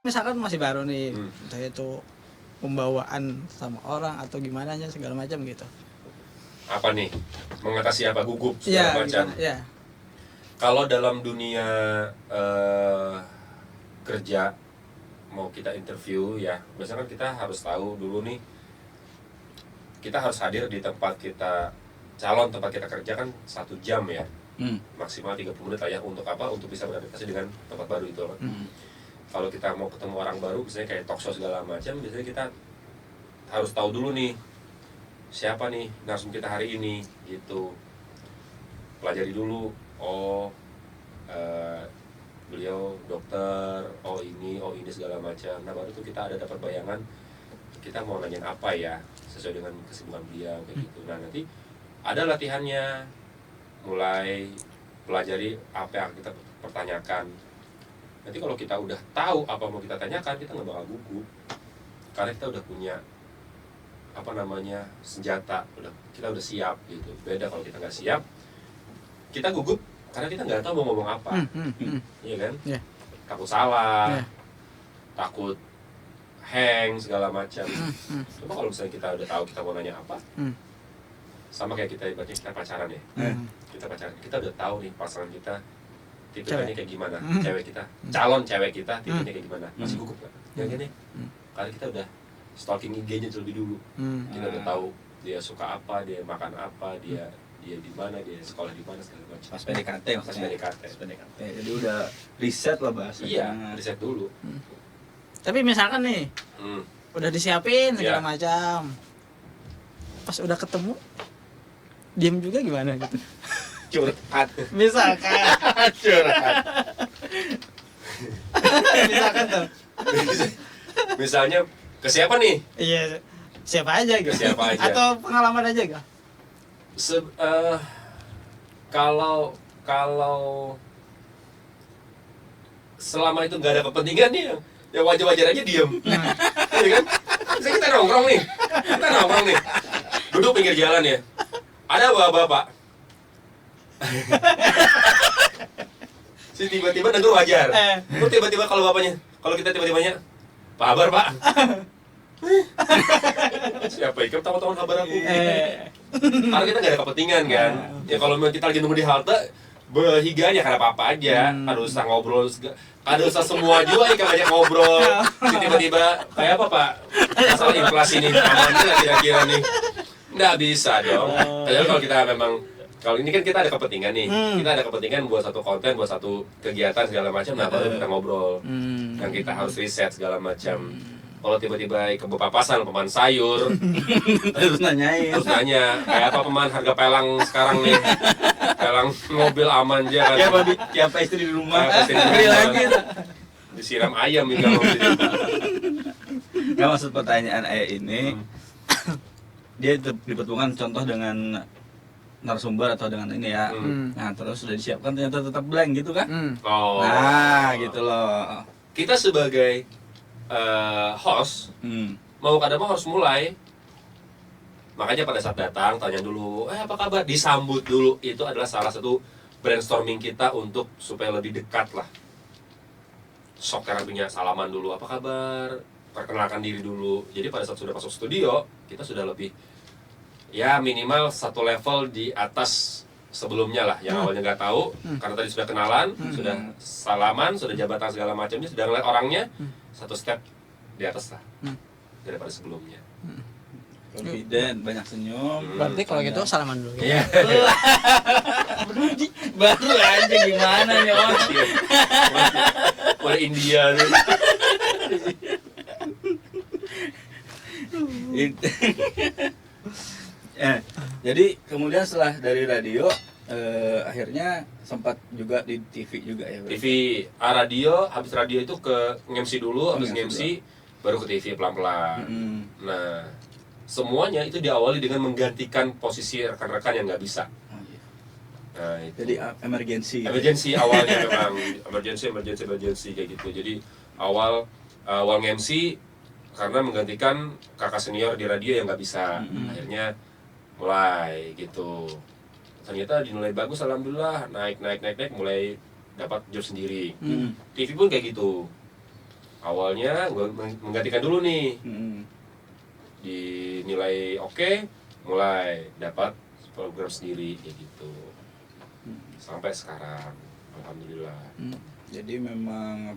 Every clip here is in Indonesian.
misalkan masih baru nih, entah itu pembawaan sama orang atau gimana nya segala macam gitu. Apa nih? Mengatasi apa? Gugup Iya, segala macam. iya. Kalau dalam dunia kerja mau kita interview ya, biasanya kan kita harus tahu dulu nih, kita harus hadir di tempat kita, calon tempat kita kerja kan 1 jam ya, maksimal 30 menit lah ya, untuk apa? Untuk bisa beradaptasi dengan tempat baru itu kan. Kalau kita mau ketemu orang baru, misalnya kayak talk show segala macam, biasanya kita harus tahu dulu nih siapa nih narsum kita hari ini gitu, pelajari dulu. Beliau dokter, ini segala macam. Nah baru tuh kita ada dapat bayangan kita mau nanyain apa ya sesuai dengan kesibukan beliau kayak gitu. Nah nanti ada latihannya, mulai pelajari apa yang kita pertanyakan. Nanti kalau kita udah tahu apa mau kita tanyakan, kita nggak bakal gugup karena kita udah punya senjata, kita udah siap gitu. Beda kalau kita nggak siap, kita gugup karena kita nggak tahu mau ngomong apa. Iya kan? Yeah. Takut salah, Yeah. takut hang segala macam. Cuma kalau misalnya kita udah tahu kita mau nanya apa, sama kayak kita ibaratnya kita pacaran ya. Kita pacaran, kita udah tahu nih pasangan kita tipenya kayak gimana, cewek kita, calon cewek kita tipenya kayak gimana. Masih gugup nggak? Yang gini, karena kita udah stalking IG-nya terlebih dulu. Kita udah tahu dia suka apa, dia makan apa, dia di mana, dia sekolah di mana segala macam. Pas PDKT maksudnya. Pas PDKT. Jadi udah riset lah bahasanya. Iya, riset dulu. Tapi misalkan nih, udah disiapin segala Yeah. macam, pas udah ketemu, diam juga gimana gitu? Curhat. Misalkan, Curhat. misalkan tuh, Misalnya ke siapa nih? iya siapa aja gitu? Siapa aja. Atau pengalaman aja gak? Kalau selama itu nggak ada kepentingan nih, ya wajar-wajar aja diem. Iya kan? Misalnya kita nongkrong nih, duduk pinggir jalan ya, ada bapak-bapak. Si tiba-tiba negur wajar. Lu tiba-tiba kalau bapaknya, kalau kita tiba-tibanya, apa kabar pak? Siapa ikut tahu-tahu kabar aku? Karena kita nggak ada kepentingan kan. Ya kalau kita lagi nunggu di halte, berhiganya karena apa aja, harus usah ngobrol, ada usah semua juga ya banyak ngobrol. Tiba-tiba kayak apa pak? Masalah inflasi nih, aman nggak kira-kira nih? Nggak bisa dong. Padahal kalau kita memang, kalau ini kan kita ada kepentingan nih, kita ada kepentingan buat satu konten, buat satu kegiatan segala macam, nah baru kita ngobrol. Dan kita harus riset segala macam. Kalau tiba-tiba ke papasan peman sayur, Terus nanyain. terus nanya kayak apa peman harga pelang sekarang nih, pelang mobil aman aja kan? Tiap istri di rumah. Pasti di Beli rumah. lagi. Disiram ayam nih kalau gitu. Nggak, maksud pertanyaan Ayah ini, dia dipertemukan contoh dengan narasumber atau dengan ini ya. Nah terus sudah disiapkan ternyata tetap blank gitu kan? Oh. Nah gitu loh. Kita sebagai host mau kada mau harus mulai. Makanya pada saat datang tanya dulu, apa kabar? Disambut dulu. Itu adalah salah satu brainstorming kita untuk supaya lebih dekat lah. Sok punya salaman dulu, apa kabar? Perkenalkan diri dulu. Jadi pada saat sudah masuk studio, kita sudah lebih, ya minimal satu level di atas sebelumnya lah. Yang awalnya nggak tahu, karena tadi sudah kenalan, sudah salaman, sudah jabatan segala macamnya, sudah ngeliat orangnya, satu step di atas lah daripada sebelumnya. Confident, banyak senyum. Berarti kalau gitu salaman dulu. Iya. Baru aja gimana nih om? Oleh India nih. Jadi kemudian setelah dari radio, akhirnya sempat juga di TV juga ya. TV, radio, habis radio itu ke MC dulu, habis MC baru ke TV pelan-pelan. Nah, semuanya itu diawali dengan menggantikan posisi rekan-rekan yang nggak bisa. Nah, itu. Jadi emergency. Emergency awalnya memang emergency kayak gitu. Jadi awal MC karena menggantikan kakak senior di radio yang nggak bisa. Akhirnya mulai gitu. Ternyata dinilai bagus, alhamdulillah, naik mulai dapat job sendiri. TV pun kayak gitu. awalnya gue menggantikan dulu nih, dinilai oke, mulai dapat program sendiri kayak gitu sampai sekarang, alhamdulillah. Jadi memang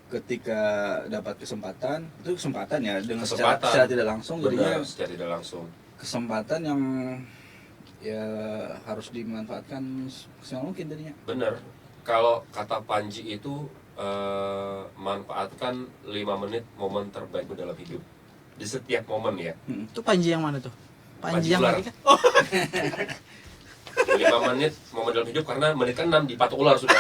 ketika dapat kesempatan itu kesempatan ya dengan Kesempatan. secara tidak langsung, jadinya Benar, secara tidak langsung kesempatan yang ya harus dimanfaatkan semaksimal mungkin jadinya. bener. Kalau kata Panji itu manfaatkan 5 menit momen terbaikmu dalam hidup. Di setiap momen ya. Itu Panji yang mana tuh? Panji yang ular. lagi kan? Oh, 5 menit momen dalam hidup karena menit ke-6 dipatok ular sudah.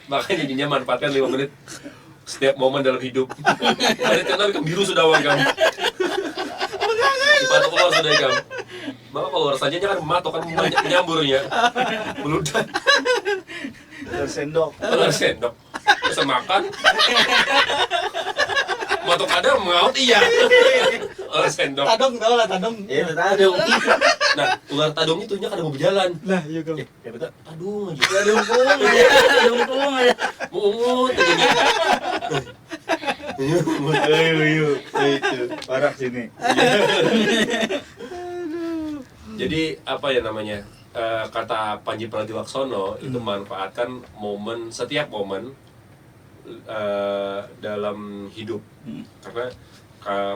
Makanya jadinya manfaatkan 5 menit setiap momen dalam hidup. Menit ke-6 ikan biru sudah wang kamu. Dipatok ular sudah kamu. Maka kalau ular saja kan mematok kan menyamburnya. Meludah. Tersendok. Ular sendok. Bisa makan. Matok ada mengaut iya. Ular sendok. tadong tau lah tadong. Iya, tadung. Nah, ular tadung itu nya kada mau berjalan. Lah, iya kau. Ya betul. Aduh, aja. Tadung pung aja. Tadung pung aja. Mungut aja nih. Ayo, itu parah sini. Jadi apa ya namanya? Kata Panji Pragiwaksono itu manfaatkan setiap momen dalam hidup. Karena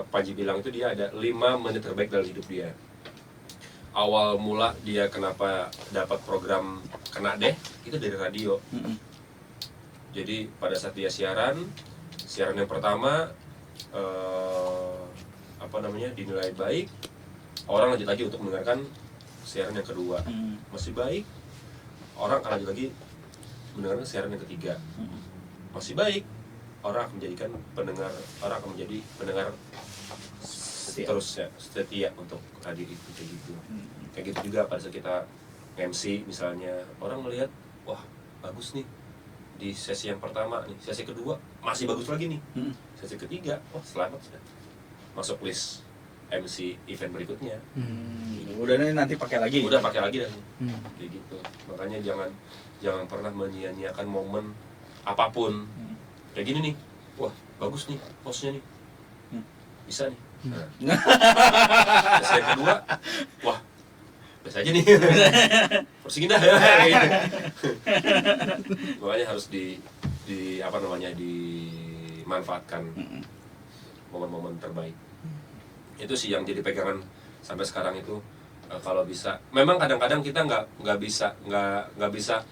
Panji bilang itu dia ada 5 menit terbaik dalam hidup dia. Awal mula dia kenapa dapat program Kena Deh itu dari radio. Jadi pada saat dia siaran yang pertama dinilai baik, orang lanjut lagi untuk mendengarkan siaran yang kedua. Masih baik, orang akan lanjut lagi mendengarkan siaran yang ketiga. Masih baik, orang akan menjadi pendengar setia untuk hadir itu kayak gitu. Kayak gitu juga pada saat kita MC misalnya, orang melihat wah bagus nih di sesi yang pertama nih, sesi kedua masih bagus lagi nih, sesi ketiga wah selamat sudah masuk list MC event berikutnya. Udah nanti pakai lagi. Udah pakai lagi dah kayak gitu. Makanya jangan pernah menyia-nyiakan momen apapun. Kayak gini nih, wah bagus nih hostnya nih, bisa nih. Nah, sesi yang kedua, wah biasa aja nih, persingin dah ya. Makanya harus dimanfaatkan momen-momen terbaik. Itu sih yang jadi pegangan sampai sekarang itu. Kalau bisa, memang kadang-kadang kita nggak bisa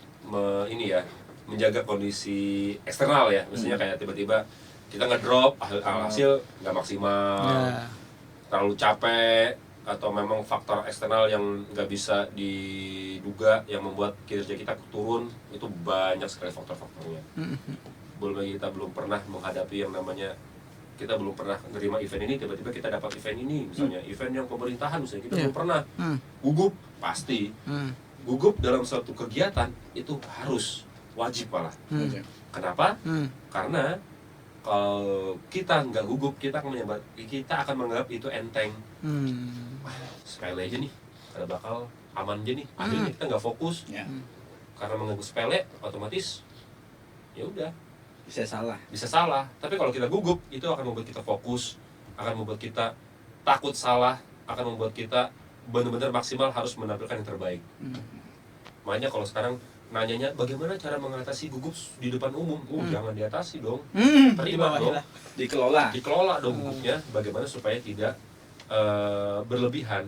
menjaga kondisi eksternal ya. Maksudnya kayak tiba-tiba kita ngedrop hasil nggak maksimal, terlalu capek, atau memang faktor eksternal yang nggak bisa diduga yang membuat kinerja kita turun. Itu banyak sekali faktor-faktornya. Belum lagi kita belum pernah menghadapi yang namanya, kita belum pernah menerima event ini, tiba-tiba kita dapat event ini, misalnya event yang pemerintahan misalnya, kita belum pernah gugup. Pasti gugup dalam suatu kegiatan itu harus wajib malah. Kenapa? Karena kalau kita nggak gugup, kita akan menganggap itu enteng. Sepele aja nih, ada bakal aman aja nih. Akhirnya kita nggak fokus. Karena menganggap sepele, otomatis ya udah Bisa salah. Tapi kalau kita gugup, itu akan membuat kita fokus, akan membuat kita takut salah, akan membuat kita benar-benar maksimal harus menampilkan yang terbaik. Makanya kalau sekarang nanyanya bagaimana cara mengatasi gugup di depan umum, jangan diatasi dong, terima dong, dikelola dong gugupnya, bagaimana supaya tidak berlebihan.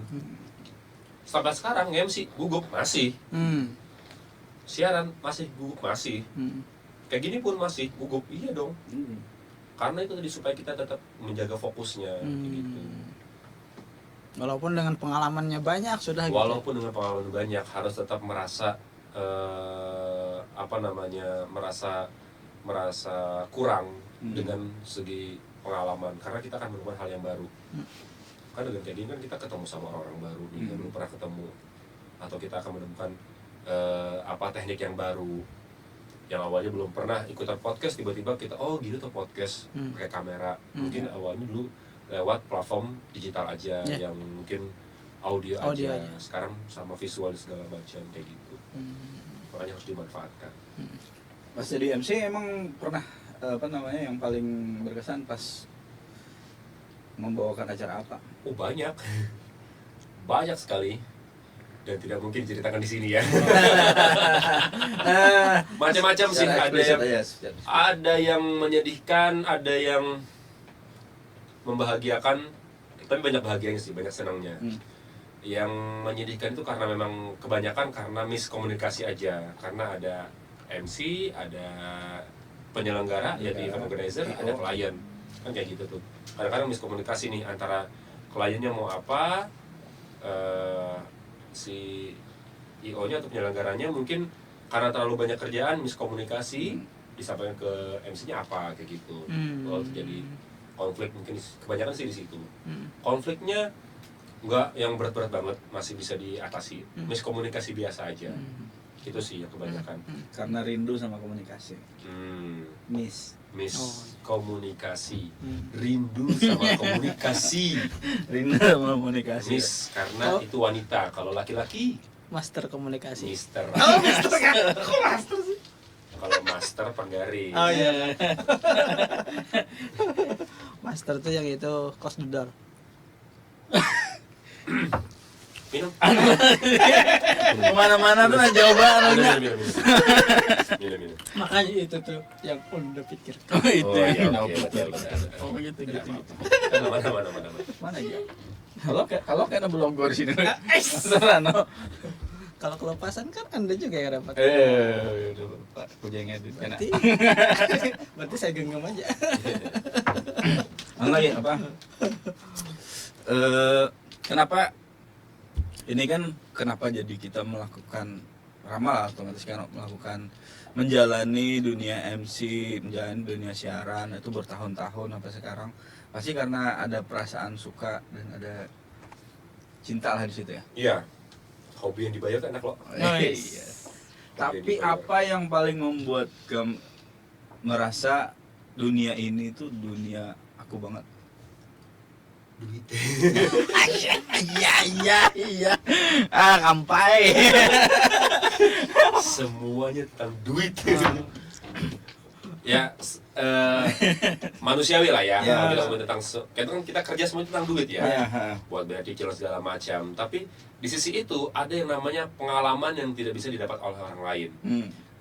Sampai sekarang MC gugup masih, siaran masih gugup masih, kayak gini pun masih gugup, iya dong, karena itu tadi supaya kita tetap menjaga fokusnya, gitu. Walaupun dengan pengalamannya banyak sudah. Walaupun dengan pengalaman banyak, harus tetap merasa merasa kurang dengan segi pengalaman, karena kita akan menemukan hal yang baru. Kan dengan kayak gini kan kita ketemu sama orang-orang baru yang belum pernah ketemu, atau kita akan menemukan teknik yang baru yang awalnya belum pernah ikutan podcast, tiba-tiba kita gitu tuh podcast pakai kamera. Mungkin awalnya dulu lewat platform digital aja yang mungkin audio aja. Sekarang sama visual segala macam kayak gitu. Makanya harus dimanfaatkan. Pas jadi MC emang pernah yang paling berkesan pas membawakan acara apa? Oh banyak, banyak sekali, dan tidak mungkin diceritakan di sini ya. Macam-macam sih, ada yang menyedihkan, ada yang membahagiakan, tapi banyak bahagianya sih, banyak senangnya. Yang menyedihkan itu karena memang kebanyakan karena miskomunikasi aja, karena ada MC, ada penyelenggara, yaitu event organizer, ada klien, kan kayak gitu tuh. Kadang-kadang miskomunikasi nih antara kliennya mau apa, si IO-nya atau penyelenggaranya mungkin karena terlalu banyak kerjaan miskomunikasi, disampaikan ke MC-nya apa kayak gitu. Lalu terjadi konflik, mungkin kebanyakan sih di situ. Konfliknya enggak yang berat-berat banget, masih bisa diatasi. Miskomunikasi biasa aja. Itu sih yang kebanyakan. Karena rindu sama komunikasi. Komunikasi. Rindu sama komunikasi. Rindu sama komunikasi. Miss karena itu wanita, kalau laki-laki Master komunikasi. Mister. Oh, Mister kan? Kok Master sih? Kalau master penggaris. Oh iya. Master tuh yang itu close the door. Minum. Kemana-mana tuh jawabannya. Minum. Makanya itu tuh yang udah pikir. Oh itu. Oh iya, oke, betul. Oh gitu. Mana ya? Kalau kena belum gue di sini. Serano. Kalau kelepasan kan Anda juga yang dapat. Udah lupa. Aku jangan edit kena. Berarti saya genggam aja. Lagi apa? Kenapa ini kan kenapa jadi kita melakukan ramal, otomatis kan melakukan menjalani dunia MC, menjalani dunia siaran itu bertahun-tahun sampai sekarang, pasti karena ada perasaan suka dan ada cinta lah di situ ya. Iya. Hobi yang dibayar kan enak loh. Iya. Tapi apa yang paling membuat merasa dunia ini tuh dunia aku banget? Duit. Iya. Kampai. Semuanya tentang duit. Ya, manusiawi lah ya. Kalau kita ngomongin tentang kita kerja semua tentang duit ya. Buat bayar cicil segala macam. Tapi di sisi itu ada yang namanya pengalaman yang tidak bisa didapat oleh orang lain.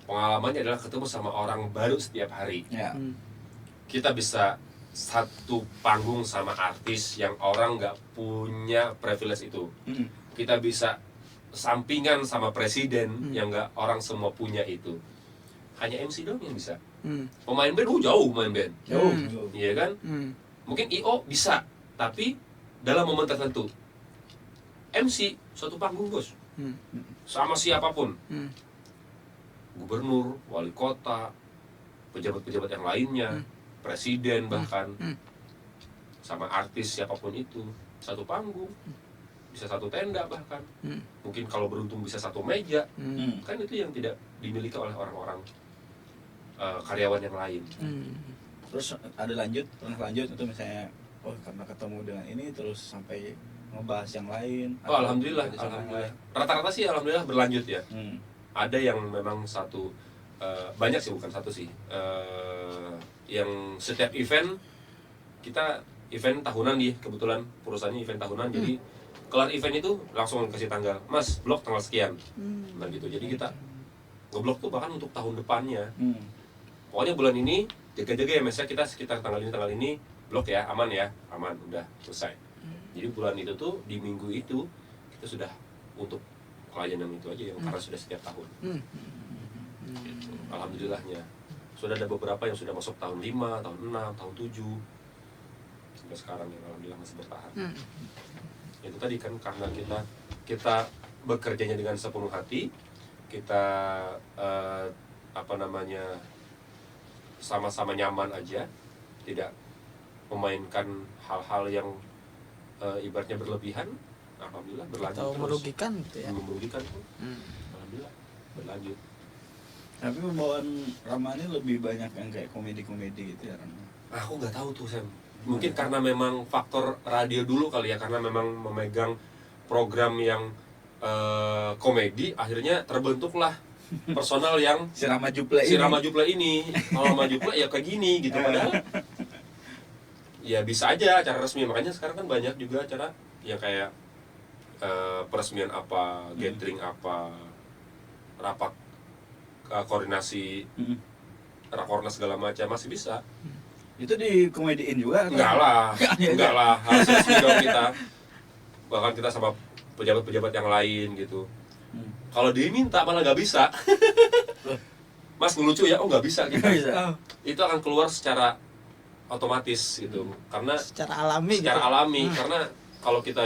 Pengalamannya adalah ketemu sama orang baru setiap hari. Kita bisa satu panggung sama artis yang orang nggak punya privilege itu. Kita bisa sampingan sama presiden yang nggak orang semua punya itu. Hanya MC dong yang bisa. Pemain band jauh pemain band. Jauh. Iya kan? Mungkin IO bisa, tapi dalam momen tertentu. MC suatu panggung bos. Sama siapapun. Gubernur, wali kota, pejabat-pejabat yang lainnya, presiden bahkan, sama artis siapapun itu, satu panggung, bisa satu tenda bahkan, mungkin kalau beruntung bisa satu meja, kan itu yang tidak dimiliki oleh orang-orang karyawan yang lain. Terus ada pernah lanjut itu misalnya, karena ketemu dengan ini terus sampai ngebahas yang lain. Oh alhamdulillah. Rata-rata sih alhamdulillah berlanjut ya. Ada yang memang satu, banyak sih bukan satu sih. Yang setiap event kita event tahunan nih, kebetulan perusahaannya event tahunan, jadi kelar event itu langsung kasih tanggal, Mas blok tanggal sekian, nah gitu. Jadi kita ngeblok tuh bahkan untuk tahun depannya. Pokoknya bulan ini jaga-jaga ya Mas ya, kita sekitar tanggal ini blok ya, aman, udah selesai. Jadi bulan itu tuh di minggu itu kita sudah untuk klien yang itu aja, yang karena sudah setiap tahun. Gitu. Alhamdulillahnya sudah ada beberapa yang sudah masuk tahun 5, tahun 6, tahun 7 sampai sekarang yang alhamdulillah masih bertahan. Itu tadi kan karena kita bekerjanya dengan sepenuh hati, kita sama-sama nyaman aja, tidak memainkan hal-hal yang ibaratnya berlebihan. Alhamdulillah berlanjut atau terus. merugikan gitu ya. Merugikan pun. Alhamdulillah berlanjut. Tapi pembawaan Ramani lebih banyak yang kayak komedi-komedi gitu ya Ramani. Aku nggak tahu tuh Sam. Mungkin karena memang faktor radio dulu kali ya, karena memang memegang program yang komedi, akhirnya terbentuklah personal yang si Rama Juple ini. Kalau Rama Juple ya kayak gini gitu, padahal ya bisa aja acara resmi. Makanya sekarang kan banyak juga acara yang kayak peresmian apa, gathering apa, rapat koordinasi, rakornas segala macam masih bisa. Itu di komediin juga? Enggak lah, harus resmi dong kita. Bahkan kita sama pejabat-pejabat yang lain gitu. Kalau diminta malah nggak bisa. Mas ngelucu ya, oh nggak bisa gitu. Itu akan keluar secara otomatis gitu, karena secara alami karena kalau kita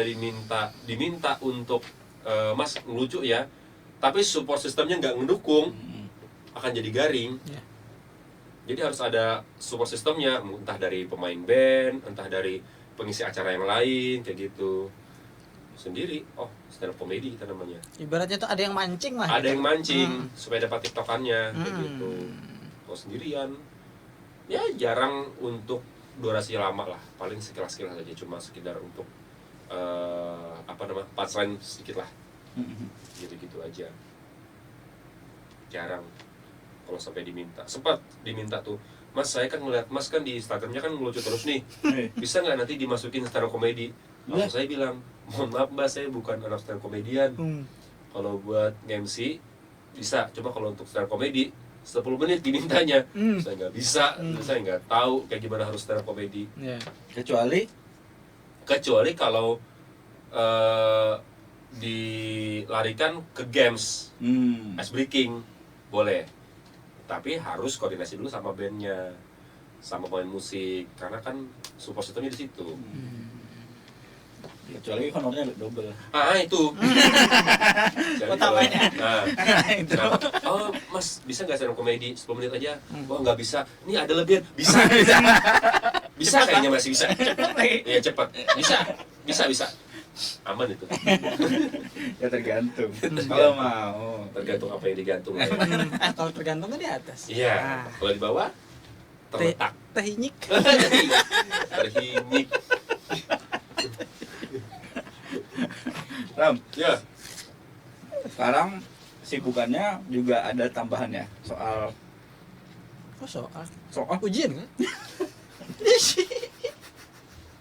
diminta untuk Mas ngelucu ya, tapi support sistemnya nggak ngedukung, akan jadi garing. Jadi harus ada support sistemnya, entah dari pemain band, entah dari pengisi acara yang lain kayak gitu. Sendiri, oh stand up comedy kita namanya. Ibaratnya tuh ada yang mancing lah. Ada yang mancing supaya dapat tiktokannya kayak gitu. Kalau sendirian, ya jarang untuk durasi lama lah, paling sekilas-sekilas aja, cuma sekedar untuk punchline sedikit lah, gitu-gitu aja. Jarang kalau sampai diminta. Sempat diminta tuh, Mas saya kan ngeliat Mas kan di Instagramnya kan ngelucu terus nih, bisa nggak nanti dimasukin stand up comedy? Lalu saya bilang, mohon maaf Mbak, saya bukan anak stand up komedian. Kalau buat MC bisa, cuma kalau untuk stand up comedy 10 menit dimintanya, saya nggak bisa, saya nggak tahu kayak gimana harus stand up comedy. Kecuali kalau dilarikan ke games, ice breaking boleh, tapi harus koordinasi dulu sama bandnya, sama pemain musik, karena kan support systemnya di situ. Kecuali honornya double. Itu. Utamanya. Oh, Mas, bisa nggak stand up comedy 10 menit aja? Wah, nggak bisa. Ini ada lebihan. Bisa. Bisa kayaknya masih bisa. Iya, cepat. Bisa. Aman itu. Ya tergantung. Kalau mau. Tergantung apa yang digantung. Kalau tergantung kan di atas. Iya. Kalau di bawah terletak. Terhinyik. Terhinyik. Ram, Ya. sekarang sibukannya juga ada tambahannya soal Soal ujian kan?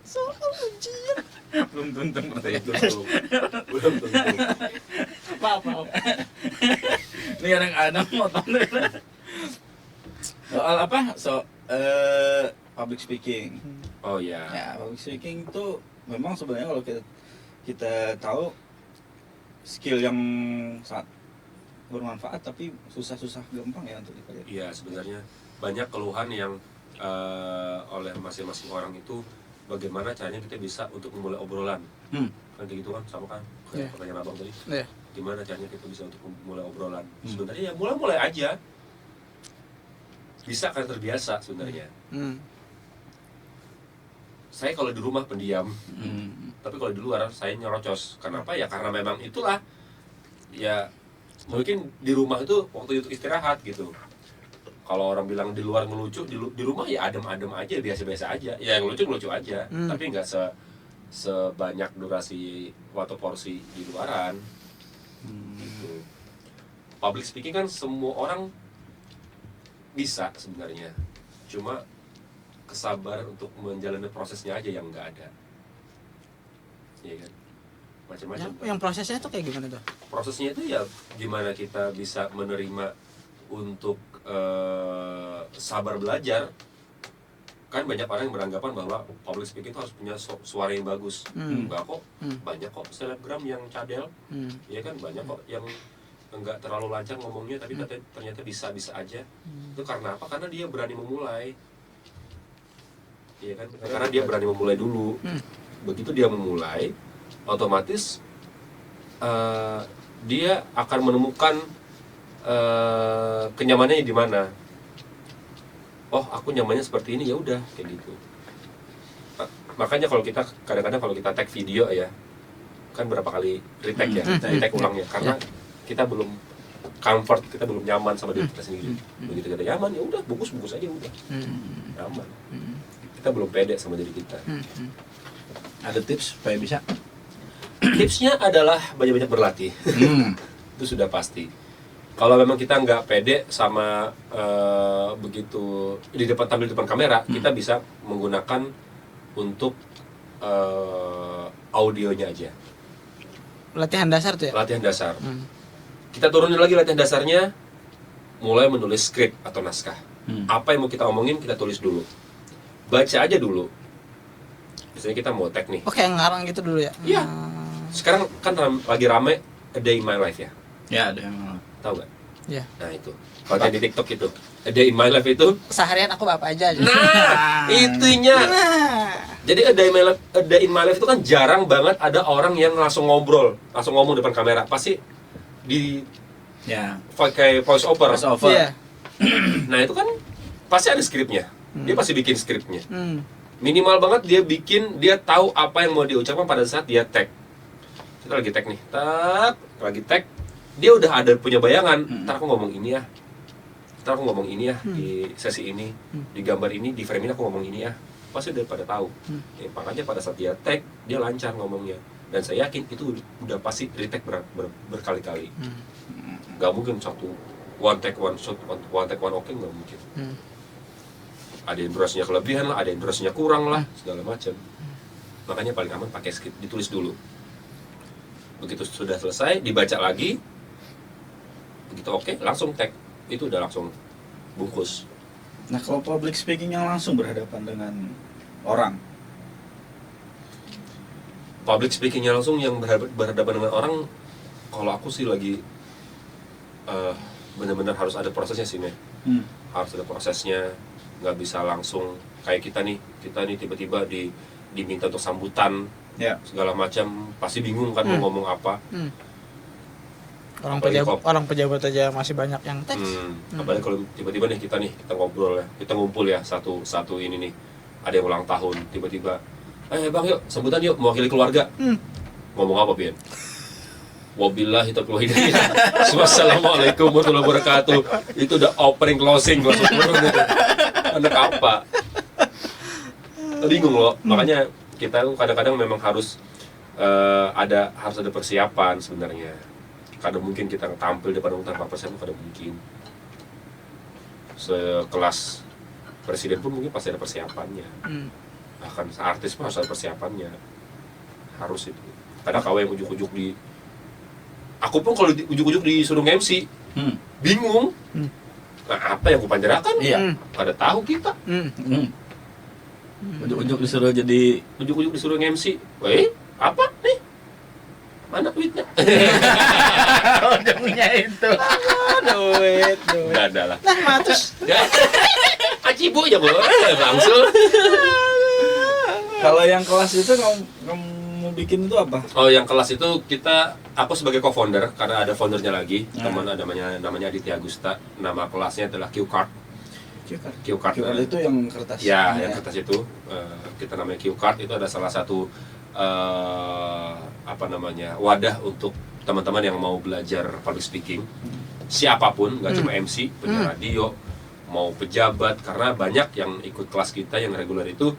Soal ujian. belum tentu Belum tentu. Apa? Ini kadang-kadang motong soal apa? Public speaking. Oh ya. Ya, public speaking itu memang sebenarnya kalau kita tahu skill yang sangat bermanfaat, tapi susah gampang ya untuk dipelajari. Iya, sebenarnya banyak keluhan yang oleh masing-masing orang itu, bagaimana caranya kita bisa untuk memulai obrolan. Kan kayak gitu kan, sama kan kayak pertanyaan abang tadi. Gimana caranya kita bisa untuk memulai obrolan. Sebenarnya ya mulai aja, bisa kan, terbiasa sebenarnya. Saya kalau di rumah pendiam, tapi kalau di luar saya nyerocos. Kenapa ya? Karena memang itulah, ya mungkin di rumah itu waktu itu istirahat gitu. Kalau orang bilang di luar ngelucu, di rumah ya adem-adem aja, biasa-biasa aja. Ya ngelucu aja, tapi nggak sebanyak durasi atau porsi di luaran. Gitu. Public speaking kan semua orang bisa sebenarnya, cuma kesabaran untuk menjalani prosesnya aja yang nggak ada. Iya kan, macam-macam. Yang prosesnya tuh kayak gimana tuh? Prosesnya itu ya gimana kita bisa menerima untuk sabar belajar. Kan banyak orang yang beranggapan bahwa public speaking itu harus punya suara yang bagus. Enggak kok, banyak kok selebgram yang cadel. Ya kan, banyak kok yang enggak terlalu lancar ngomongnya, tapi ternyata bisa-bisa aja. Itu karena apa? Karena dia berani memulai. Iya kan, karena dia berani memulai dulu. Begitu dia memulai, otomatis dia akan menemukan kenyamanannya di mana. Oh, aku nyamannya seperti ini, ya udah kayak gitu. Makanya kalau kita kadang-kadang kalau kita tag video ya, kan berapa kali retake ya, retake ulangnya, karena kita belum comfort, kita belum nyaman sama diri kita sendiri. Begitu kita nyaman, ya udah bungkus aja udah, nyaman. Kita belum pede sama diri kita. Ada tips supaya bisa? Tipsnya adalah banyak-banyak berlatih. Itu sudah pasti. Kalau memang kita nggak pede sama begitu tampil di depan kamera, kita bisa menggunakan untuk audionya aja. Latihan dasar tuh ya? Latihan dasar. Kita turunin lagi latihan dasarnya, mulai menulis skrip atau naskah. Apa yang mau kita omongin, kita tulis dulu. Baca aja dulu. Misalnya kita mau tag nih. Oh, kayak ngarang gitu dulu ya? Iya. Sekarang kan lagi rame A Day in My Life ya. Ya, ada yang Tahu nggak? Iya. Nah itu. Kalau yang di TikTok itu, A Day in My Life itu. Seharian aku apa aja. Nah, itunya. Jadi A Day in My Life itu kan jarang banget ada orang yang langsung ngobrol, langsung ngomong depan kamera. Pasti di kayak voice over. Iya. Nah itu kan pasti ada skripnya. Dia pasti bikin skripnya. Minimal banget dia tahu apa yang mau diucapkan pada saat dia tag. Kita lagi tag nih, lagi tag. Dia udah ada punya bayangan. Ntar aku ngomong ini ya. Di sesi ini, di gambar ini, di frame ini aku ngomong ini ya. Pasti udah pada tahu. Ya, makanya pada saat dia tag, dia lancar ngomongnya. Dan saya yakin itu udah pasti retake berkali-kali. Gak mungkin satu one take one shot, one take one oke, gak mungkin. Ada yang durasinya kelebihan lah, ada yang durasinya kurang lah, segala macam. Makanya paling aman pakai skrip, ditulis dulu. Begitu sudah selesai, dibaca lagi. Begitu oke, langsung tag. Itu udah langsung bungkus. Nah, kalau public speaking yang langsung berhadapan dengan orang, Public speakingnya langsung yang berhadapan dengan orang, kalau aku sih lagi benar-benar harus ada prosesnya sih, Nek. Harus ada prosesnya, nggak bisa langsung kayak kita nih tiba-tiba diminta untuk sambutan, segala macam, pasti bingung kan mau ngomong apa. Orang pejabat aja masih banyak yang teks. Apalagi kalau tiba-tiba nih kita ngobrol ya, kita ngumpul ya satu ini nih, ada yang ulang tahun, tiba-tiba bang yuk sambutan yuk mewakili keluarga. Ngomong apa Bian? Wabillahi taufiq wal hidayah. Wassalamualaikum warahmatullahi wabarakatuh. Itu udah opening closing langsung turun gitu. Anak apa? Bingung loh. Makanya kita kadang-kadang memang harus ada persiapan sebenarnya. Kadang mungkin kita tampil di depan umum tanpa persiapan, kadang mungkin sekelas presiden pun mungkin pasti ada persiapannya. Bahkan artis pun harus ada persiapannya, harus itu. Kadang KW yang ujuk-ujuk aku pun kalau ujuk-ujuk disuruh MC bingung. Nah apa yang aku panjarakan? Pada tahu kita. Ujuk-ujuk disuruh MC. Apa nih? Mana duitnya? ujungnya itu. Duit. Nggak ada lah. Nah, matus. Acibu aja boleh, bangsul. Kalau yang kelas itu kamu bikin itu apa? Oh, yang kelas itu aku sebagai co-founder, karena ada foundernya lagi, teman namanya Aditya Agusta. Nama kelasnya adalah Q-Card. Q-Card itu yang kertas. Ya, yang kertas itu kita namanya Q-Card. Itu ada salah satu wadah untuk teman-teman yang mau belajar public speaking. Siapapun, nggak cuma MC, penyiar radio, mau pejabat, karena banyak yang ikut kelas kita yang reguler itu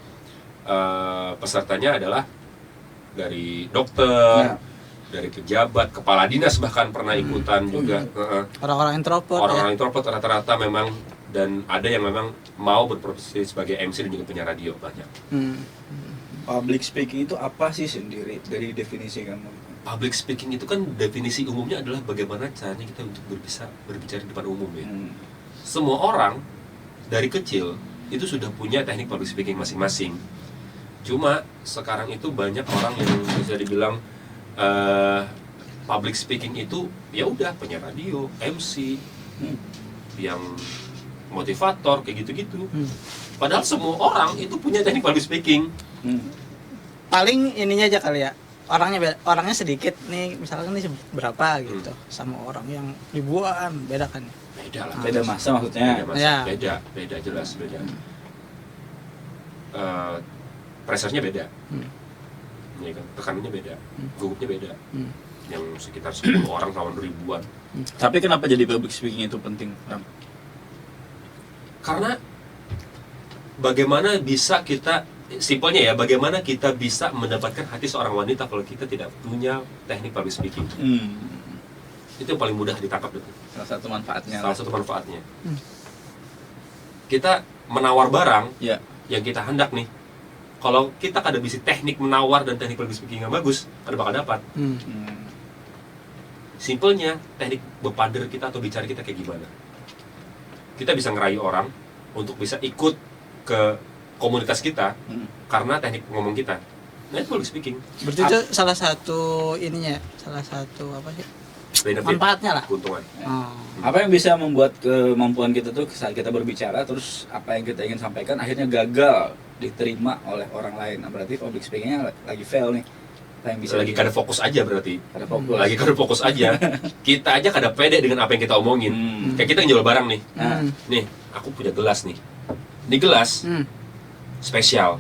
pesertanya adalah dari dokter, dari pejabat, kepala dinas bahkan pernah ikutan juga. Orang-orang introvert. Orang-orang introvert rata-rata memang, dan ada yang memang mau berprofesi sebagai MC dan juga penyiar radio banyak. Public speaking itu apa sih sendiri dari definisi kamu? Public speaking itu kan definisi umumnya adalah bagaimana caranya kita untuk berbicara di depan umum ya. Semua orang dari kecil itu sudah punya teknik public speaking masing-masing. Cuma sekarang itu banyak orang yang bisa dibilang public speaking itu ya udah penyiar radio, MC, yang motivator kayak gitu-gitu. Padahal semua orang itu punya teknik public speaking. Paling ininya aja kali ya. Orangnya sedikit nih, misalkan nih berapa gitu, sama orang yang ribuan, beda kan? Beda lah. Beda masa maksudnya. Beda jelas beda. Pressure-nya beda. Ya kan? Tekanannya beda. Gugupnya beda. Yang sekitar 10 orang lawan ribuan. Tapi kenapa jadi public speaking itu penting, Ram? Karena bagaimana bisa kita, simpelnya ya, bagaimana kita bisa mendapatkan hati seorang wanita kalau kita tidak punya teknik public speaking. Itu yang paling mudah ditangkap itu. Salah satu manfaatnya. Salah satu manfaatnya. Kita menawar barang Ya. yang kita hendak nih. Kalau kita kada bisa teknik menawar dan teknik public speaking yang bagus, kada bakal dapat. Simpelnya, teknik bepader kita atau bicara kita kayak gimana. Kita bisa ngerayu orang untuk bisa ikut ke komunitas kita karena teknik ngomong kita. Nah, itu public speaking. Berarti itu salah satu ininya, salah satu apa sih? Benefit, Manfaatnya lah. keuntungan. Oh. Apa yang bisa membuat kemampuan kita tuh saat kita berbicara, terus apa yang kita ingin sampaikan akhirnya gagal diterima oleh orang lain. Nah, berarti public speakingnya lagi fail nih. Apa yang bisa Lagi kada fokus aja berarti. kada fokus. Lagi kada fokus aja. Kita aja kada pede dengan apa yang kita omongin. Kayak kita yang jual barang nih. Nah, Nih, aku punya gelas nih. Ini gelas spesial.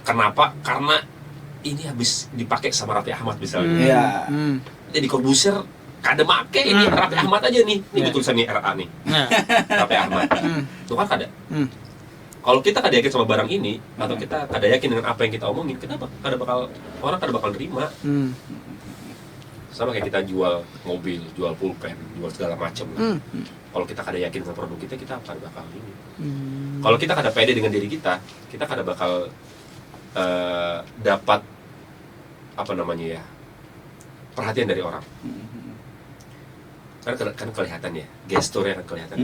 Kenapa? Karena ini habis dipakai sama Raffi Ahmad misalnya. Iya. Jadi Corbusier kada make ini Raffi Ahmad aja nih. Ini Ya. tulisan nih RA nih. Nah. Raffi Ahmad. Itu kan kada. Kalau kita kada yakin sama barang ini atau kita kada yakin dengan apa yang kita omongin, kenapa? Orang kada bakal nerima. Sama kayak kita jual mobil, jual pulpen, jual segala macam. Kalau kita kada yakin dengan produk kita kada bakal ini. Kalau kita kada pede dengan diri kita kada bakal dapat apa namanya ya, perhatian dari orang. Kan kelihatan ya, gesturnya kan kelihatan.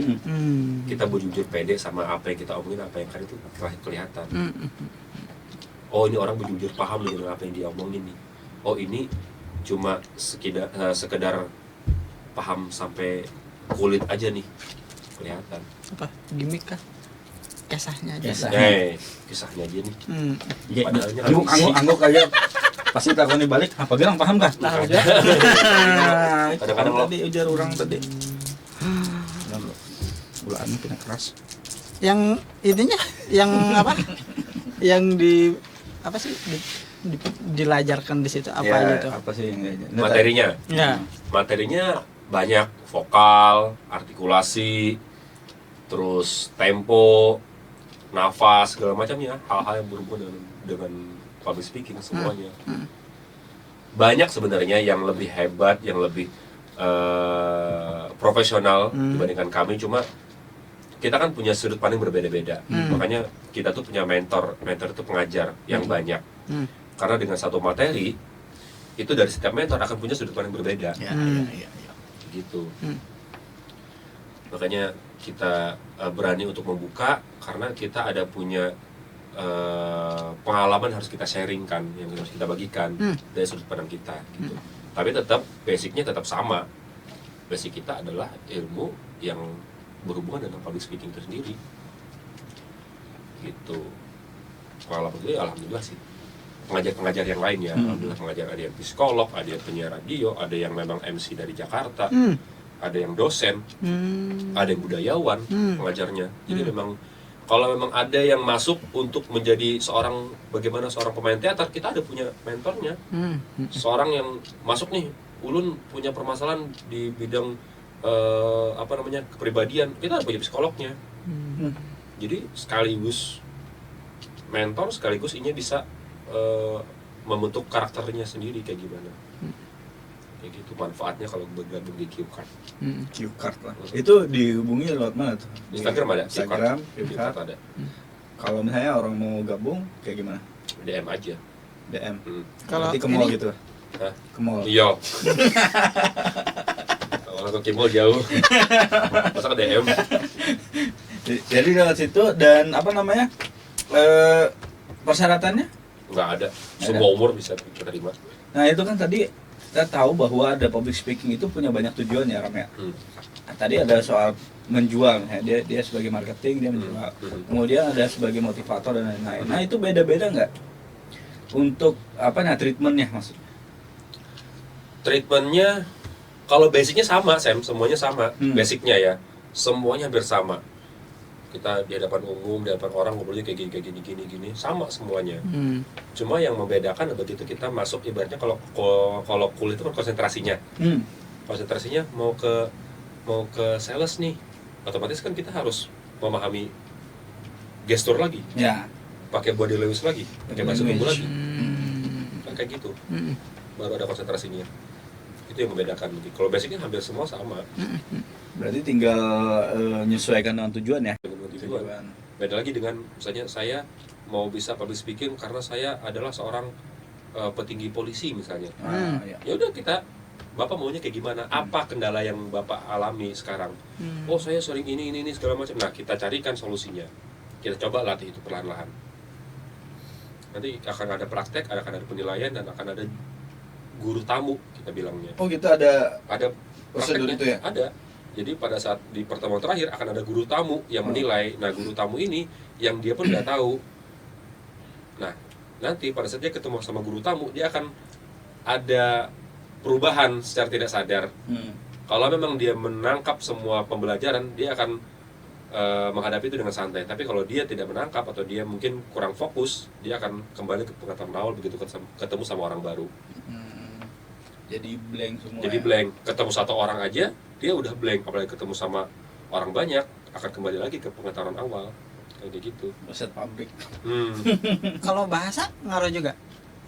Kita berjujur pede sama apa yang kita omongin, apa yang kan itu kelihatan. Oh, ini orang berjujur paham dengan apa yang dia omongin nih. Oh, ini cuma sekedar paham sampai kulit aja nih, kelihatan. Apa? Gimik kah? Kisahnya aja. Kisahnya aja nih. Padahalnya angguk aja. Pasti takoni balik, apa gerang paham kah? Tahu aja. Kadang-kadang lo- tadi ujar orang tadi. Bulan kena keras. Yang ininya, yang apa? Yang di apa sih? Dilajarkan di situ apa Ya, aja tuh? apa sih yang Materinya Ya. banyak, vokal, artikulasi, terus tempo, nafas, segala macamnya, hal-hal yang berhubungan dengan public speaking semuanya. Banyak sebenarnya yang lebih hebat, yang lebih profesional dibandingkan kami, cuma kita kan punya sudut pandang berbeda-beda. Makanya kita tuh punya mentor itu pengajar yang banyak. Karena dengan satu materi itu dari setiap mentor akan punya sudut pandang berbeda. Ya. Gitu. Makanya kita berani untuk membuka karena kita ada punya pengalaman harus kita sharingkan, yang harus kita bagikan dari sudut pandang kita gitu. Tapi tetap basicnya tetap sama. Basic kita adalah ilmu yang berhubungan dengan public speaking itu sendiri. Gitu. Pengalaman itu ya alhamdulillah sih. Pengajar-pengajar yang lain ya, alhamdulillah pengajar, ada yang psikolog, ada yang penyiar radio, ada yang memang MC dari Jakarta, ada yang dosen, ada yang budayawan pengajarnya. Jadi memang kalau memang ada yang masuk untuk menjadi bagaimana seorang pemain teater, kita ada punya mentornya. Seorang yang masuk nih, ulun punya permasalahan di bidang kepribadian, kita ada punya psikolognya. Jadi sekaligus mentor, sekaligus ini bisa membentuk karakternya sendiri kayak gimana. Kayak gitu manfaatnya kalau bergabung di Q-Card. Q-Card lah. Itu dihubungi lewat mana tuh? Instagram ada, Instagram, Q-Card Q-Card. ada. Kalau misalnya orang mau gabung kayak gimana? DM aja. DM. Kalau Berarti ke mall ini- gitu. Hah? Ke mall. Iya. Kalau ke Kimol jauh. Masa ke DM? Jadi lewat situ dan apa namanya? Persyaratannya? Nggak ada. Semua umur bisa kita terima. Nah, itu kan tadi kita tahu bahwa ada public speaking itu punya banyak tujuan ya, Ram ya. Nah, tadi ada soal menjual, ya. dia sebagai marketing dia menjual. Kemudian ada sebagai motivator dan lain-lain. Nah, itu beda-beda nggak? Untuk apa treatmentnya maksudnya? Treatmentnya kalau basicnya sama, Sam, semuanya sama. Basicnya ya, semuanya hampir sama. Kita di hadapan umum, di hadapan orang ngobrolnya kayak gini, sama semuanya. Cuma yang membedakan begitu kita masuk, ibaratnya kalau kulit itu kan konsentrasinya. Konsentrasinya mau ke sales nih, otomatis kan kita harus memahami gestur lagi, Ya. pakai body language lagi, pakai bahasa tubuh lagi, kan kayak gitu. Mm. Baru ada konsentrasinya. Itu yang membedakan. Kalau basicnya hampir semua sama. Berarti tinggal menyesuaikan dengan tujuan ya. Dengan tujuan. Beda lagi dengan misalnya saya mau bisa public speaking karena saya adalah seorang petinggi polisi misalnya. Ya. Ya udah kita, Bapak maunya kayak gimana? Apa kendala yang Bapak alami sekarang? Oh, saya sering ini segala macam. Nah, kita carikan solusinya. Kita coba latih itu perlahan-lahan. Nanti akan ada praktek, akan ada penilaian, dan akan ada guru tamu kita bilangnya. Oh gitu, ada prosedur prakteknya, itu ya? Ada. Jadi pada saat di pertemuan terakhir akan ada guru tamu yang menilai. Nah, guru tamu ini yang dia pun nggak tahu. Nah, nanti pada saat dia ketemu sama guru tamu, dia akan ada perubahan secara tidak sadar. Kalau memang dia menangkap semua pembelajaran, dia akan menghadapi itu dengan santai. Tapi kalau dia tidak menangkap atau dia mungkin kurang fokus, dia akan kembali ke pengetahuan awal begitu ketemu sama orang baru. Jadi blank semua. Jadi blank. Ketemu satu orang aja, dia udah blank. Apalagi ketemu sama orang banyak, akan kembali lagi ke pengetahuan awal. Kayak gitu. Bahasa pabrik. Kalau bahasa ngaruh juga.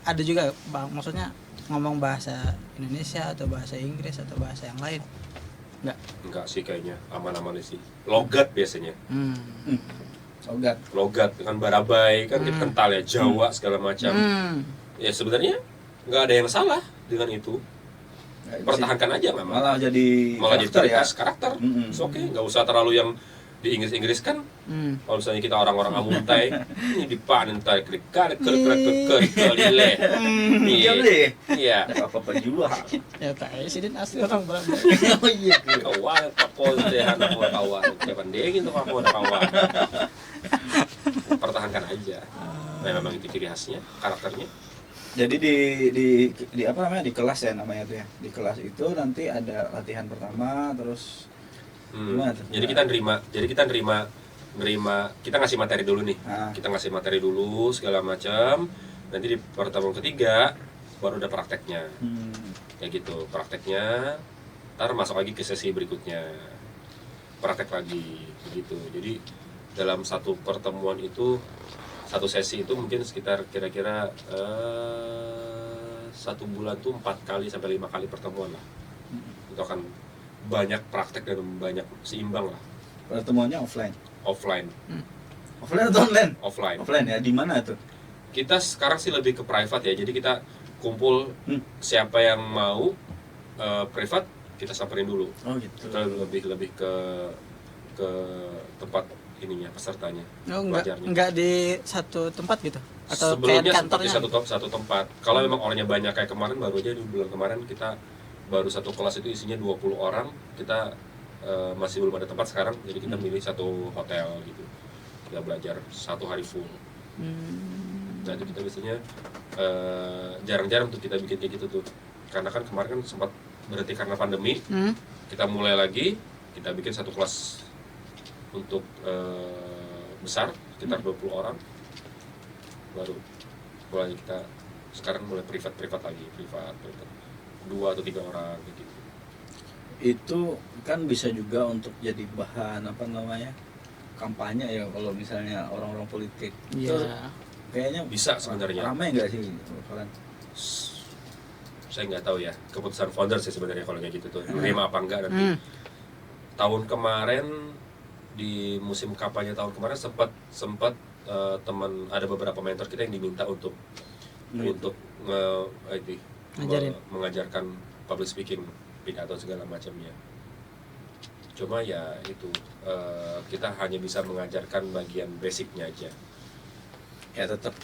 Ada juga Bang, maksudnya ngomong bahasa Indonesia atau bahasa Inggris atau bahasa yang lain. Enggak sih kayaknya, aman-aman sih. Logat biasanya. Logat kan barabai kan kita kental ya, Jawa segala macam. Ya sebenarnya nggak ada yang salah dengan itu. Pertahankan aja memang. Malah jadi ciri khas karakter. Oke, nggak usah terlalu yang di Inggris kan. Kalau misalnya kita orang-orang amuntai, ini dipanen tarik kelile. Iya. Apa-apa juga. Ya presiden asli orang Belanda. Oh iya. Kawan, kapol deh anak gua kawan. Kapan deh gitu kawan. Pertahankan aja. Nah, memang itu ciri khasnya, karakternya. Jadi di apa namanya, di kelas ya namanya tuh ya. Di kelas itu nanti ada latihan pertama, terus gimana tuh? Jadi kita nerima, kita ngasih materi dulu nih. Kita ngasih materi dulu segala macam. Nanti di pertemuan ketiga baru ada prakteknya. Kayak gitu, prakteknya. Ntar masuk lagi ke sesi berikutnya. Praktek lagi begitu. Jadi dalam satu pertemuan itu, satu sesi itu mungkin sekitar kira-kira 1 bulan tuh 4 kali sampai 5 kali pertemuan lah. Itu akan banyak praktek dan banyak seimbang lah. Pertemuannya offline. Offline Atau online? Offline Ya, di mana tuh? Kita sekarang sih lebih ke private ya. Jadi kita kumpul, siapa yang mau private kita samperin dulu. Oh gitu. Kita lebih ke tempat ininya, pesertanya. Oh, pelajarnya. enggak di satu tempat gitu? Atau Sebelumnya kayak sempat di kantornya? satu tempat. Kalau memang orangnya banyak kayak kemarin, baru aja di bulan kemarin kita baru satu kelas itu isinya 20 orang. Kita masih belum ada tempat sekarang, jadi kita milih satu hotel gitu. Kita belajar 1 hari full. Nah itu kita biasanya jarang-jarang tuh kita bikin kayak gitu tuh. Karena kan kemarin kan sempat berhenti karena pandemi. Kita mulai lagi, kita bikin satu kelas untuk besar, sekitar 20 orang. Baru mulai kita sekarang mulai privat lagi, privat 2 atau 3 orang gitu. Itu kan bisa juga untuk jadi bahan apa namanya, kampanye ya, kalau misalnya orang-orang politik. Itu Iya. kayaknya Bisa sebenarnya. ramai nggak sih kalian? Saya nggak tahu ya, keputusan founder sih sebenarnya kalau kayak gitu tuh, nerima apa enggak nanti. Tahun kemarin di musim kampanye tahun kemarin sempat teman, ada beberapa mentor kita yang diminta untuk mengajarkan public speaking, pidato segala macamnya. Cuma ya itu kita hanya bisa mengajarkan bagian basicnya aja. Ya tetap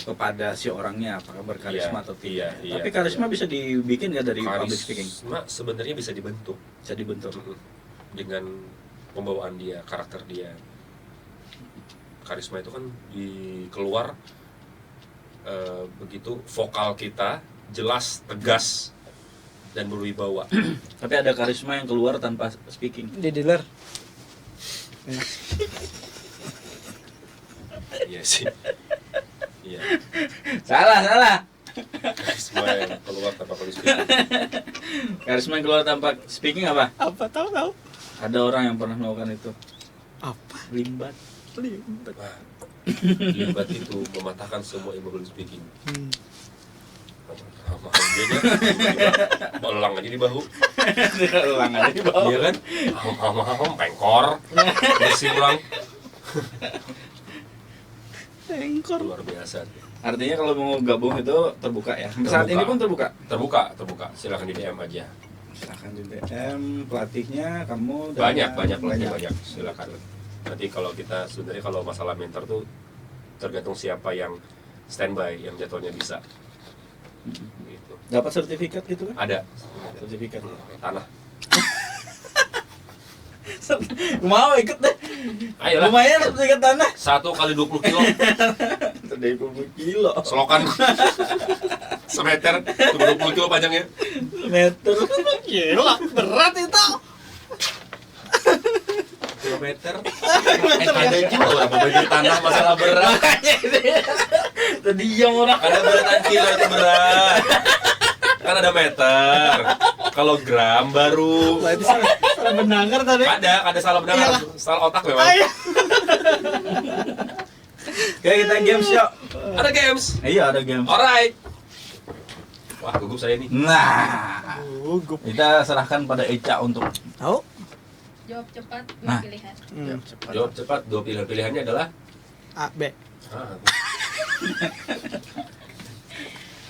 kepada si orangnya, apakah berkarisma atau tidak. Iya, Tapi karisma bisa dibikin nggak dari public speaking? Karisma sebenarnya bisa dibentuk. Bisa dibentuk. Dengan pembawaan dia, karakter dia. Karisma itu kan keluar begitu vokal kita jelas, tegas, dan berwibawa. Tapi ada karisma yang keluar tanpa speaking. Di dealer. Iya sih. Iya. Salah. Karisma yang keluar tanpa speaking. Karisma yang keluar tanpa speaking apa? Apa tahu? Ada orang yang pernah melakukan itu. Apa? Limbat. Wah, limbat itu mematahkan semua ilmu public speaking. Belang aja di bahu. Ulang aja di bawah. Iya kan? Pengkor. Besi ulang. Tengkor. Luar biasa. Artinya kalau mau gabung itu terbuka ya. Saat Terbuka. ini pun terbuka. Terbuka. Silakan di DM aja. Silakan di DM, pelatihnya kamu dan Banyak. Silakan. Nanti kalau kita sebenarnya kalau masalah mentor tuh tergantung siapa yang standby, yang jadwalnya bisa. Gitu. Dapat sertifikat gitu kan? Ada Sertifikat. tanah. Mau ikut deh. Ayolah. Lumayan sertifikat tanah. 1 kali 20 kilo. Dari 20 kilo. Selokan. Semeter. 20 kilo panjangnya. Meter. Gila, berat itu. Kilometer. Ada juga orang membagi tanah masalah berat. Tadi yang orang. Ada beratan kilo itu berat. Kan ada meter. Kalau gram baru. Berarti salah benanggar tadi. Ada salah benar. Iyalah. Salah otak memang. Ayo. Kayak kita games yuk. Ada games. Iya ada games. Alright. Wah, gugup saya nih. Nah, Gugup. kita serahkan pada Eca untuk Tahu? Jawab cepat, Nah. pilihan. cepat. Jawab cepat. 2 pilihannya adalah A, B.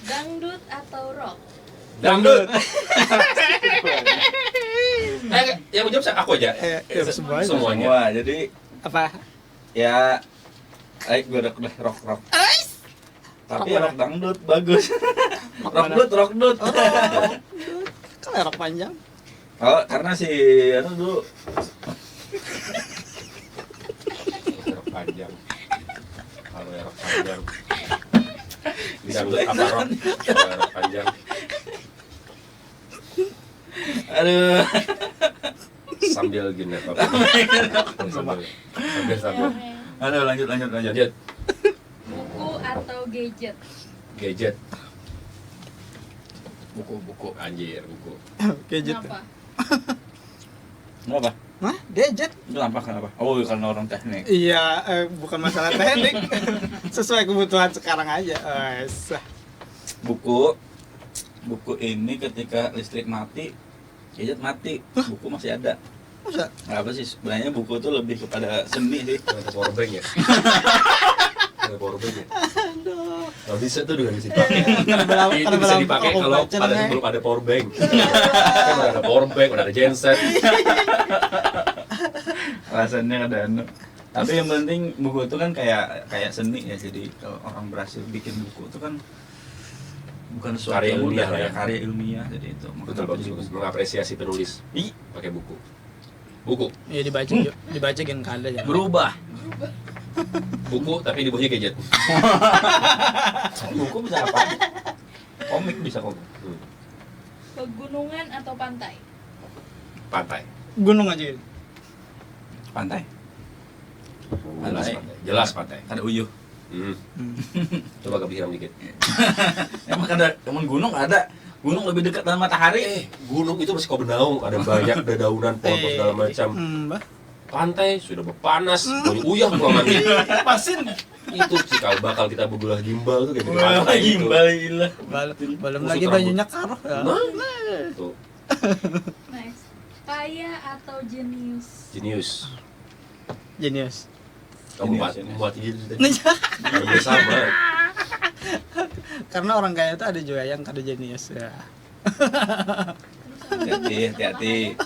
Dangdut atau rock? dangdut. Yang menjawab aku aja. Semuanya. Semuanya. Semua. Jadi Apa? ya, gue udah rock. Tapi Rock rock dangdut bagus. mana? rock dut. Kan rok panjang. Oh, karena si anu dulu Rok panjang. Kalau rok panjang. Dangdut apa rok? Rok panjang. aduh. Sambil gini apa? Sambil. Aduh, lanjut. Lanjut. Buku atau gadget? Gadget. Buku. Anjir, buku. Gadget. Kenapa? Kenapa? Hah? Gadget? Kenapa? Oh, karena orang teknik. Iya, bukan masalah teknik. Sesuai kebutuhan sekarang aja. Buku ini ketika listrik mati, gadget mati, buku masih ada. Masa? Nah, apa sih sebenarnya buku itu lebih kepada seni sih. Ada power bank ya? Ada power bank ya? Kalau bisa tuh juga bisa dipakai. Itu bisa dipakai kalau belum ada power bank. Kan udah ada power bank, udah ada genset. Alasannya ada anu. Tapi yang penting buku itu kan kayak seni ya. Jadi kalau orang berhasil bikin buku itu kan bukan sesuatu Karya yang mudah ilmiah ya, ya. karya ilmiah. Jadi itu Betul, bagus. Mengapresiasi penulis Ih, pakai buku. Buku Iya dibaca gini kada jangan. berubah. buku tapi di bawahnya gadget. Buku bisa apa? Komik bisa komik. Pegunungan atau pantai? Pantai. Gunung aja gitu. Pantai. Jelas pantai. Ada uyuh. Coba kepikiran dikit. Emang gunung ada. Gunung lebih dekat dengan matahari. Gunung itu masih kau benaung, ada banyak dedaunan, pohon segala macam. Mbah. Pantai sudah panas, banyak uyah pulang mandi. Pasin. Itu cikal bakal kita begulah gimbal tuh kayak gitu. Wah, Pantai gitu. gimbal gila. Belum Kusut lagi rambut. bajunya karoh ya. Tuh, Nice. Kaya atau jenius? jenius. Jenius. Kamu Jenius. buat jenius tadi. Kamu sama. Karena orang kaya itu ada juga yang kada jenius ya. Hati-hati.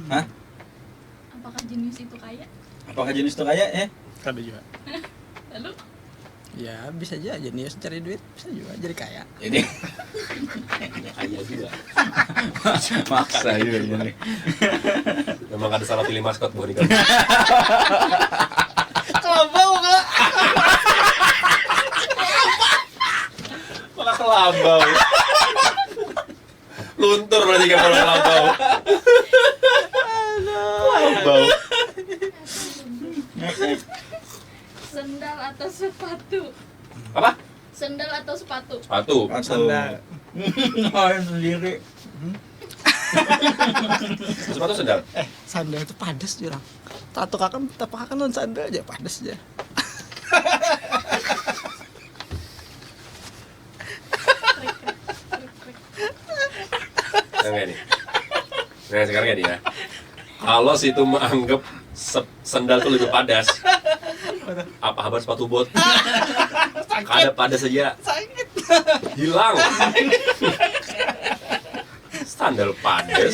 Hah? Apakah jenius itu kaya? Apakah jenis itu kaya ya? Kada juga. Lalu Ya bisa aja jenius cari duit bisa juga jadi kaya. Jadi Kaya juga. maksa juga ini. Memang ada salah pilih maskot buat nikah. Kelabau kalau Malah kelabau. Luntur berarti kan kalau kelabau. Kelabau. sendal atau sepatu? Apa? Sendal atau sepatu? Sepatu. sandal. Main sendiri. Sepatu sendal. Sandal itu padas jurang. Tato kakak tapakan non sandal aja padas aja. Nah sekarang ya dia. Kalau situ menganggap sendal tuh lebih padas, apa kabar sepatu bot? Kada padas saja Sakit. hilang. Sandal padas,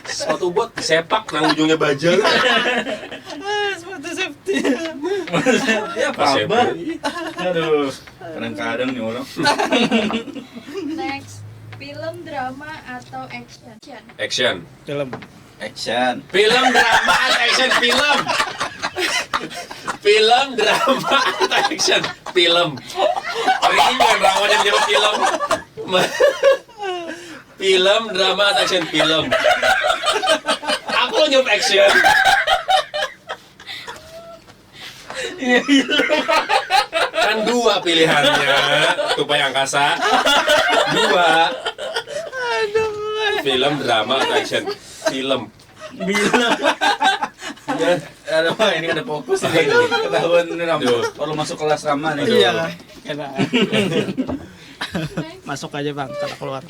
sepatu bot sepak nang ujungnya baja. Sepatu safety. Ya kabar. Aduh, kadang-kadang nih orang. Next, film, drama, atau action? Action. Film. Action. Film, drama, atau action? Film. Film, drama, atau action? Film. Ini bukan rawan yang jawab film. Film, drama, atau action? Film. Aku jawab action. Kan dua pilihannya, tupai angkasa. Dua. Film, drama, atau action? Film. Bilang. Ya, ada apa ini ada fokus ini. Ketahuan ini Ram. Duh. Perlu masuk kelas Rama nih. Iya kan. Kena. Masuk aja bang, kalau keluar.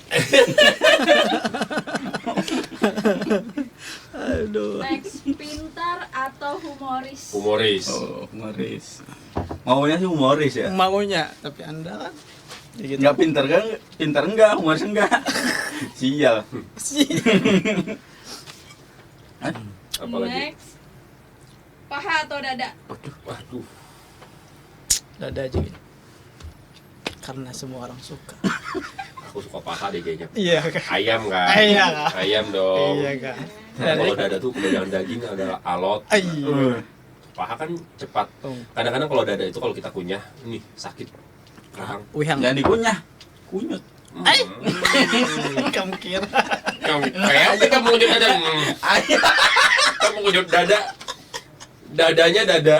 Aduh. Next, pintar atau humoris? Humoris. Oh, humoris. Maunya sih humoris ya. Maunya, tapi anda kan. Ya gitu. Enggak pintar kan? Pintar enggak, humoris enggak. Sial. Hah? Apalagi? Next, paha atau dada? Waduh. Dada aja gitu. Karena semua orang suka. Aku suka paha deh kayaknya. Iya kan. Ayam kan? Iya, Kak. Ayam dong. Iya kan. Kalau dada tuh kebanyakan daging ada alot. Iya. Paha kan cepat. Kadang-kadang kalau dada itu kalau kita kunyah, ini sakit. Rahang. Wihang. Jangan dikunyah. Kunyut. Kamu kira. Kayak kita mengujut dada. Kita mengujut dada. Dadanya dada.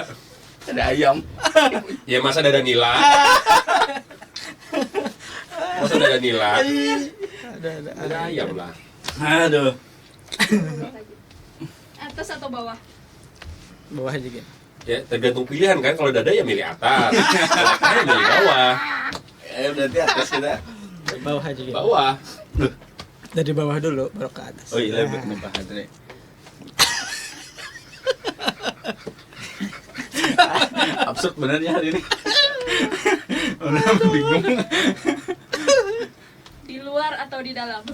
Ada ayam. Ya masa dada nila? Masa dada nila? Ada ayam lah. Aduh. Atas atau bawah? Bawah aja gitu. Ya tergantung pilihan kan. Kalau dada ya milih atas. Kalau paha milih bawah. Berarti atas kita. Bawah aja gitu. Bawah. Dari bawah dulu baru ke atas. Oh iya, lebih nih paha tadi. Absurd benernya hari ini. Orang bingung. Di luar atau di dalam?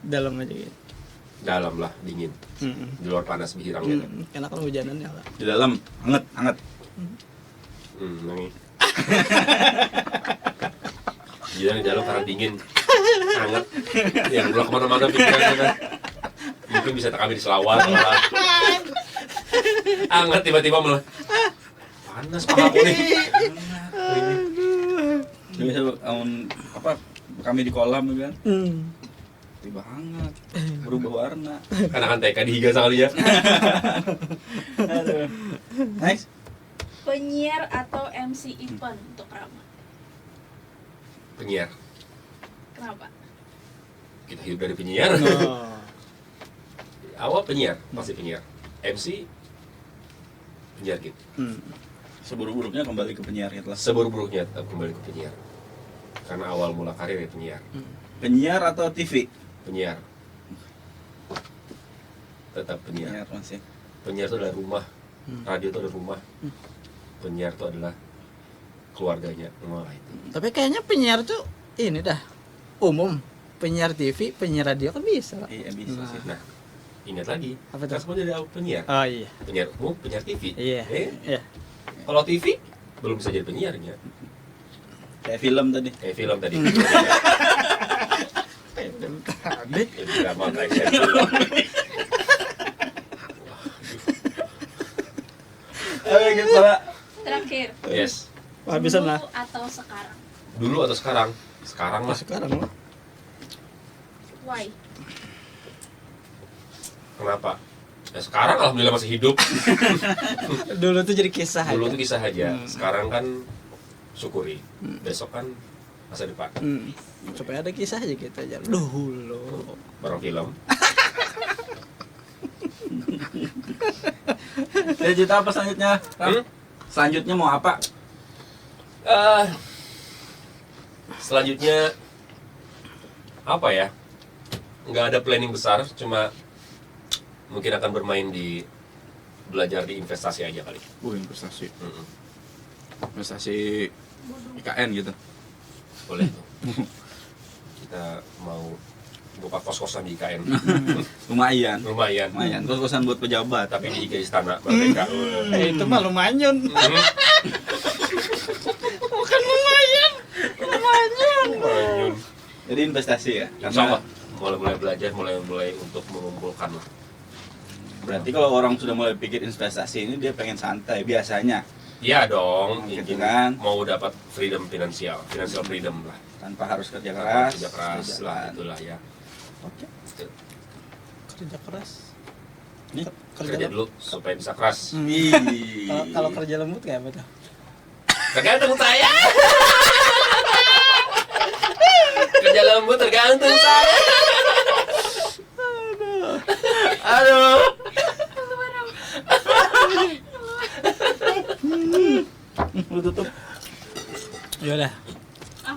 Dalam aja gitu. Dalam lah, dingin. Di luar panas bihirang ya kan. Karena kan hujanan ya lah. Di dalam hangat, hangat. Nangi. Jadi di dalam karena dingin, hangat. Yang pulang kemana-mana pikirannya kan. Mungkin bisa kami di Selawat malah. Hangat tiba-tiba malah. Panas pahaku nih. Jadi bisa apa kami di kolam gitu kan. Tiba hangat, berubah warna. Karena kan TK dihiga sekali ya. Aduh. Next. Penyiar atau MC event untuk Rama? Penyiar. Kenapa? Kita hidup dari penyiar. Oh. Awal penyiar, pasti penyiar. MC penyiar gitu. Seburuk-buruknya kembali ke penyiar itu lah. Seburuk-buruknya tetap kembali ke penyiar. Karena awal mula karir ya penyiar. Penyiar atau TV? Penyiar. Tetap penyiar. Penyiar masih. Penyiar itu adalah rumah. Radio itu adalah rumah. Penyiar itu adalah keluarganya. Wah, itu. Tapi kayaknya penyiar tuh ini dah umum. Penyiar TV, penyiar radio kan bisa. Pak. Iya bisa Nah. sih. Nah, ingat lagi. Apa tuh? Kan semua dari penyiar. Oh iya. Penyiar umum, penyiar TV. Iya. Iya. Kalau TV belum bisa jadi penyiarnya. Kayak film tadi. Kayak film tadi. Tadi. Drama action film. Oke, gitu lah. Terakhir, Yes. Habisan lah. dulu atau sekarang? Dulu atau sekarang? Sekarang lah. Sekarang lah. Why? Kenapa? Ya sekarang alhamdulillah masih hidup. Dulu tuh jadi kisah. Dulu aja. tuh kisah aja. Sekarang kan syukuri. Besok kan masa depan. Supaya ada kisah aja gitu aja. Dulu. Barang film. Cerita apa selanjutnya? Selanjutnya mau apa? Selanjutnya apa ya? nggak ada planning besar, cuma mungkin akan bermain di belajar di investasi aja kali. Investasi. Mm-mm. Investasi IKN gitu. Boleh tuh. Kita mau buka kos-kosan di IKN. Lumayan. Lumayan. Kos-kosan buat pejabat. Tapi di IG Istana Merdeka. Itu mah lumayan. Bukan lumayan. Lumayan. Jadi investasi ya. Insya Allah mulai belajar, mulai untuk mengumpulkan lah. Berarti kalau orang sudah mulai pikir investasi ini dia pengen santai biasanya, Iya dong, Gitu ingin kan. mau dapat freedom financial freedom lah. tanpa harus kerja Tanpa keras. kerja keras lah, jalan. itulah ya. Oke. Gitu. Kerja keras. Nih, Kerja lembut. dulu supaya bisa keras. Ih. Kalau kerja lembut kayak apa tuh? Tergantung saya. Kerja lembut tergantung saya. Aduh. Lu tutup. Yaudah.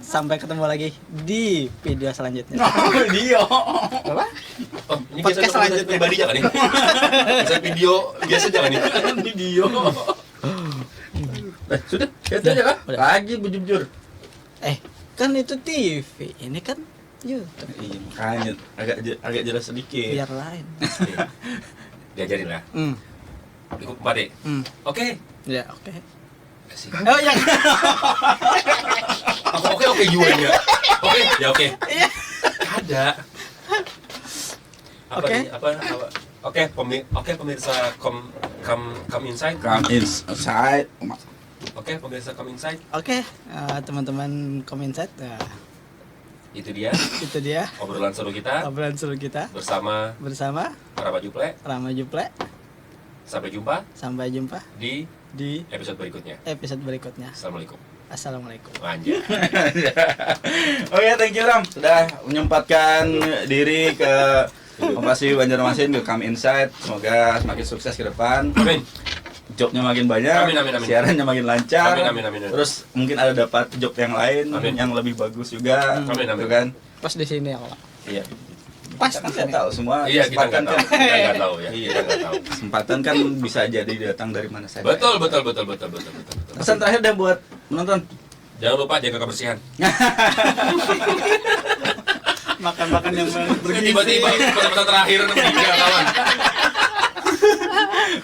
Sampai ketemu lagi di video selanjutnya. Dia. Apa? Oh, ini Podcast kita selanjutnya. pribadi jangan nih. Bisa video biasa jangan nih. Video. Sudah, itu aja kan? Udah. Lagi bujur-bujur. Kan itu TV, ini kan YouTube. Iya, makanya agak jelas sedikit. Biar lain. Diajarin lah. Hmm. Ikut Pak Dek. Oke. Ya, oke. Kasih. Oh, ya. Oke juga ya. Oke, ya oke. Iya. Ada. Apa Oke. nih? Apa? Oke, pemirsa come inside. Come inside. Oke, pemirsa come inside. Oke, teman-teman komentar. Itu dia Itu dia obrolan seru kita obrolan seru kita bersama bersama para Juple. Rama Juple. Sampai jumpa Sampai jumpa di di episode berikutnya. episode berikutnya. Assalamualaikum. Assalamualaikum. Anjay. Oke, thank you Ram sudah menyempatkan diri ke Kompasi Banjarmasin ke Come Inside. Semoga semakin sukses ke depan. Amin. Jobnya makin banyak, Amin, amin, amin. siarannya makin lancar. Amin. Terus mungkin ada dapat job yang lain Amin. yang lebih bagus juga. Amin. Gitu kan? Pas di sini ya, Pak. Iya. Pas Kita kan di sini. nggak tahu semua. Iya, kita kesempatan nggak tahu. kan- Kita nggak tahu ya. Iya. Kita nggak tahu. Kesempatan kan bisa jadi datang dari mana saja. Betul. Pesan terakhir deh buat penonton. Jangan lupa jaga kebersihan. Makan-makan yang bergizi. Tiba-tiba pesan terakhir meninggal kawan.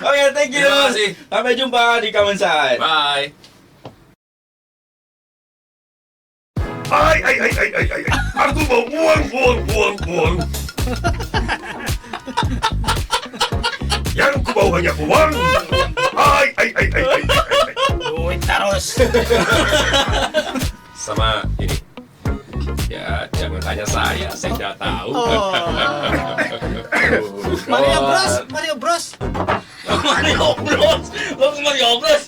Oke, thank you. Terima kasih. Sampai jumpa di Come Inside. Bye. Ay. Aku mau buang. Yang ku mau hanya uang. Ay. Duit terus. Sama ini. Ya, jangan tanya saya tidak tahu. Oh. Mario Bros. Mario Bros. Lo Mario Bros.